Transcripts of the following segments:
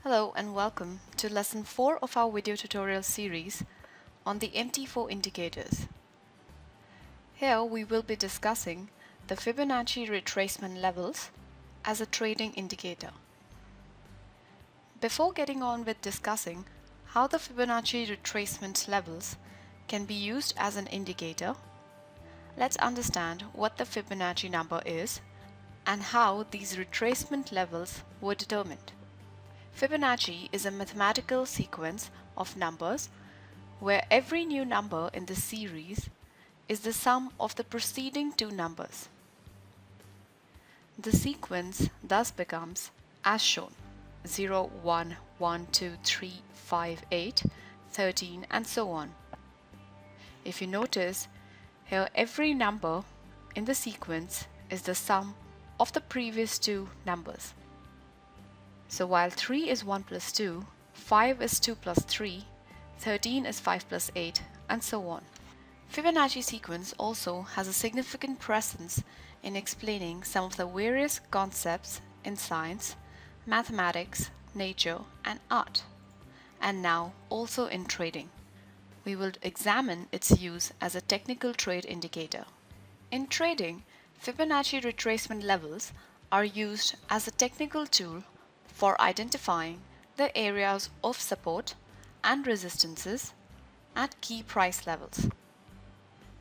Hello and welcome to lesson 4 of our video tutorial series on the MT4 indicators. Here we will be discussing the Fibonacci retracement levels as a trading indicator. Before getting on with discussing how the Fibonacci retracement levels can be used as an indicator, let's understand what the Fibonacci number is and how these retracement levels were determined. Fibonacci is a mathematical sequence of numbers where every new number in the series is the sum of the preceding two numbers. The sequence thus becomes as shown: 0, 1, 1, 2, 3, 5, 8, 13 and so on. If you notice, here every number in the sequence is the sum of the previous two numbers. So while 3 is 1 plus 2, 5 is 2 plus 3, 13 is 5 plus 8, and so on. Fibonacci sequence also has a significant presence in explaining some of the various concepts in science, mathematics, nature, and art, and now also in trading. We will examine its use as a technical trade indicator. In trading, Fibonacci retracement levels are used as a technical tool for identifying the areas of support and resistances at key price levels.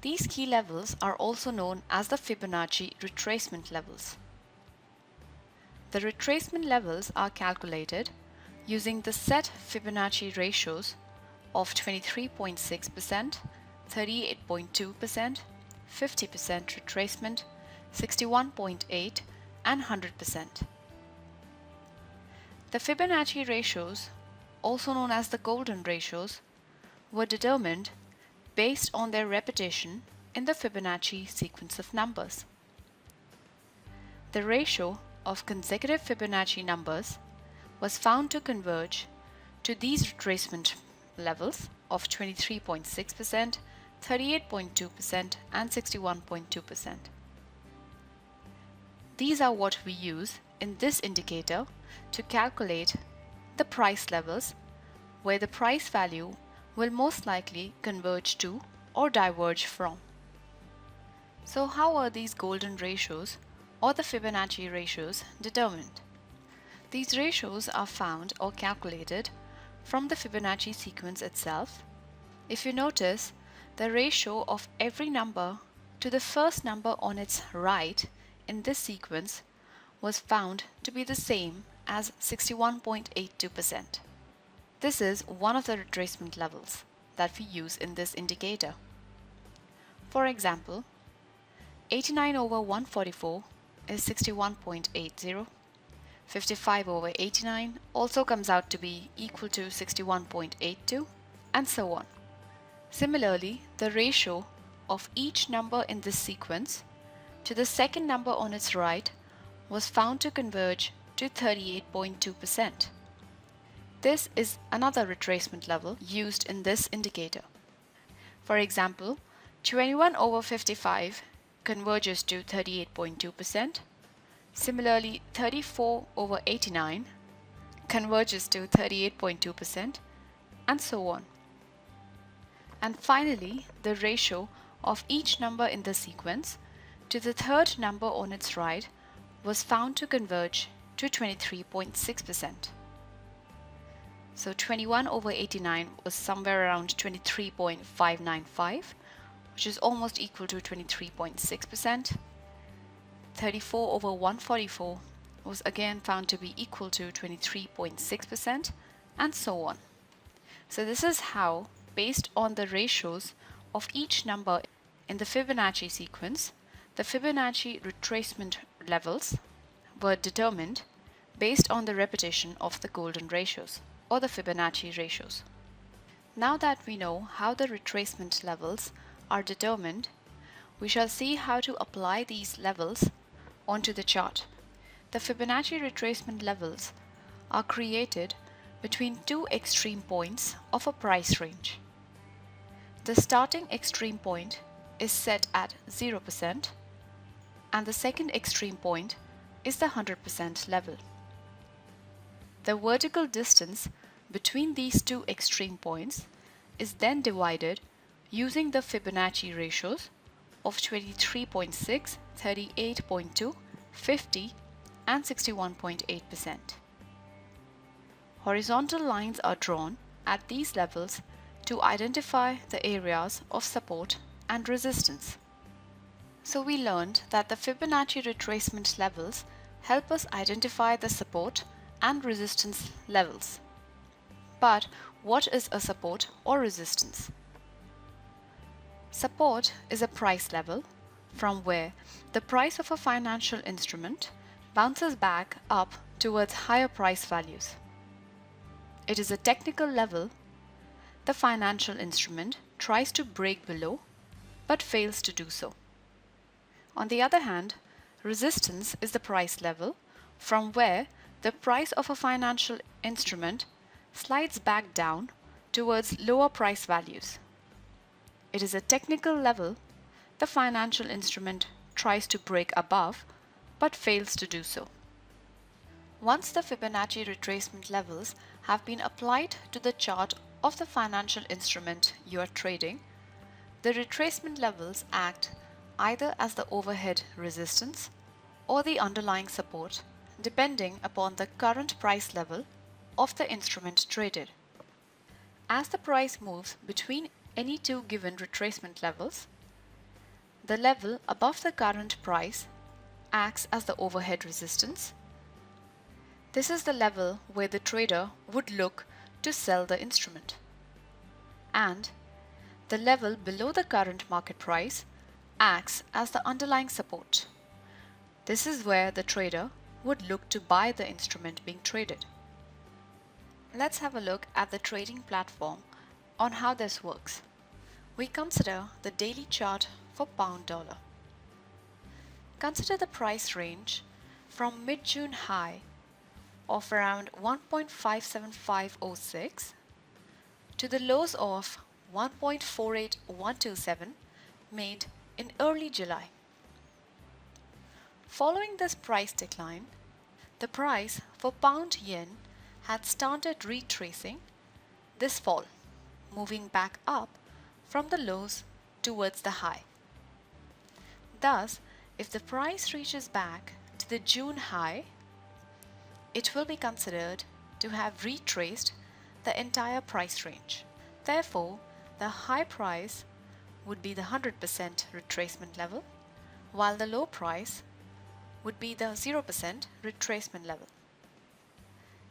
These key levels are also known as the Fibonacci retracement levels. The retracement levels are calculated using the set Fibonacci ratios of 23.6%, 38.2%, 50% retracement, 61.8%, and 100%. The Fibonacci ratios, also known as the golden ratios, were determined based on their repetition in the Fibonacci sequence of numbers. The ratio of consecutive Fibonacci numbers was found to converge to these retracement levels of 23.6%, 38.2%, and 61.2%. These are what we use in this indicator to calculate the price levels where the price value will most likely converge to or diverge from. So how are these golden ratios or the Fibonacci ratios determined? These ratios are found or calculated from the Fibonacci sequence itself. If you notice, the ratio of every number to the first number on its right in this sequence was found to be the same as 61.82%. This is one of the retracement levels that we use in this indicator. For example, 89 over 144 is 61.80. 55 over 89 also comes out to be equal to 61.82, and so on. Similarly, the ratio of each number in this sequence to the second number on its right was found to converge to 38.2%. This is another retracement level used in this indicator. For example, 21 over 55 converges to 38.2%. Similarly, 34 over 89 converges to 38.2%, and so on. And finally, the ratio of each number in the sequence to the third number on its right was found to converge to 23.6%. So 21 over 89 was somewhere around 23.595, which is almost equal to 23.6%. 34 over 144 was again found to be equal to 23.6%, and so on. So this is how, based on the ratios of each number in the Fibonacci sequence, the Fibonacci retracement levels were determined based on the repetition of the golden ratios or the Fibonacci ratios. Now that we know how the retracement levels are determined, we shall see how to apply these levels onto the chart. The Fibonacci retracement levels are created between two extreme points of a price range. The starting extreme point is set at 0%, and the second extreme point is the 100% level. The vertical distance between these two extreme points is then divided using the Fibonacci ratios of 23.6, 38.2, 50, and 61.8%. Horizontal lines are drawn at these levels to identify the areas of support and resistance. So we learned that the Fibonacci retracement levels help us identify the support and resistance levels. But what is a support or resistance? Support is a price level from where the price of a financial instrument bounces back up towards higher price values. It is a technical level the financial instrument tries to break below but fails to do so. On the other hand, resistance is the price level from where the price of a financial instrument slides back down towards lower price values. It is a technical level the financial instrument tries to break above but fails to do so. Once the Fibonacci retracement levels have been applied to the chart of the financial instrument you are trading, the retracement levels act either as the overhead resistance or the underlying support, depending upon the current price level of the instrument traded. As the price moves between any two given retracement levels, the level above the current price acts as the overhead resistance. This is the level where the trader would look to sell the instrument. And the level below the current market price acts as the underlying support. This is where the trader would look to buy the instrument being traded. Let's have a look at the trading platform on how this works. We consider the daily chart for pound-dollar. Consider the price range from mid-June high of around 1.57506 to the lows of 1.48127 made in early July. Following this price decline, the price for pound-yen had started retracing this fall, moving back up from the lows towards the high. Thus, if the price reaches back to the June high, it will be considered to have retraced the entire price range. Therefore, the high price would be the 100% retracement level, while the low price would be the 0% retracement level.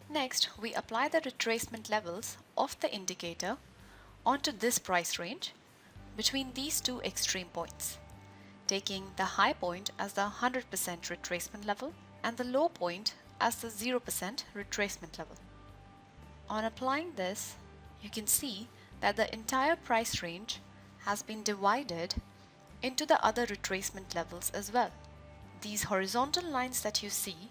Next, we apply the retracement levels of the indicator onto this price range between these two extreme points, taking the high point as the 100% retracement level and the low point as the 0% retracement level. On applying this, you can see that the entire price range has been divided into the other retracement levels as well. These horizontal lines that you see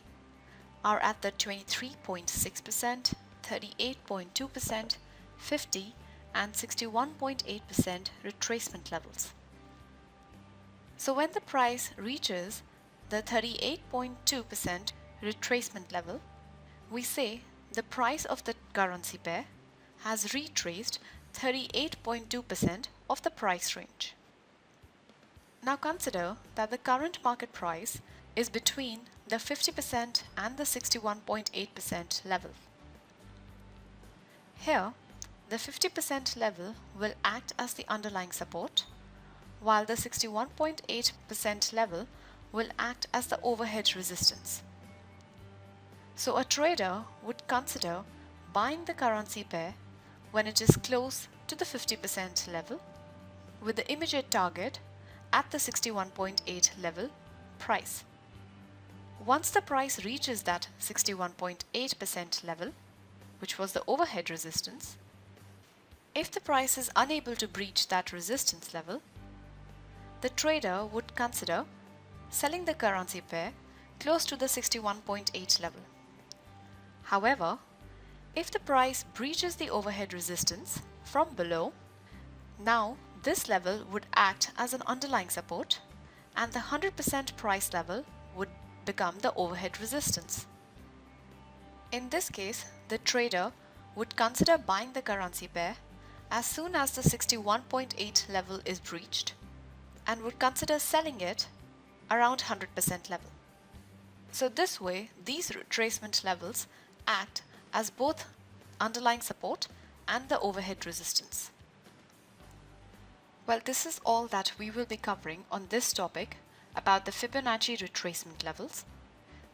are at the 23.6%, 38.2%, 50, and 61.8% retracement levels. So when the price reaches the 38.2% retracement level, we say the price of the currency pair has retraced 38.2% of the price range. Now consider that the current market price is between the 50% and the 61.8% level. Here, the 50% level will act as the underlying support, while the 61.8% level will act as the overhead resistance. So a trader would consider buying the currency pair when it is close to the 50% level, with the immediate target at the 61.8 level price. Once the price reaches that 61.8% level, which was the overhead resistance, if the price is unable to breach that resistance level, the trader would consider selling the currency pair close to the 61.8 level. However, if the price breaches the overhead resistance from below, now this level would act as an underlying support and the 100% price level would become the overhead resistance. In this case, the trader would consider buying the currency pair as soon as the 61.8 level is breached and would consider selling it around 100% level. So this way, these retracement levels act as both underlying support and the overhead resistance. Well, this is all that we will be covering on this topic about the Fibonacci retracement levels.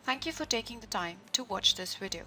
Thank you for taking the time to watch this video.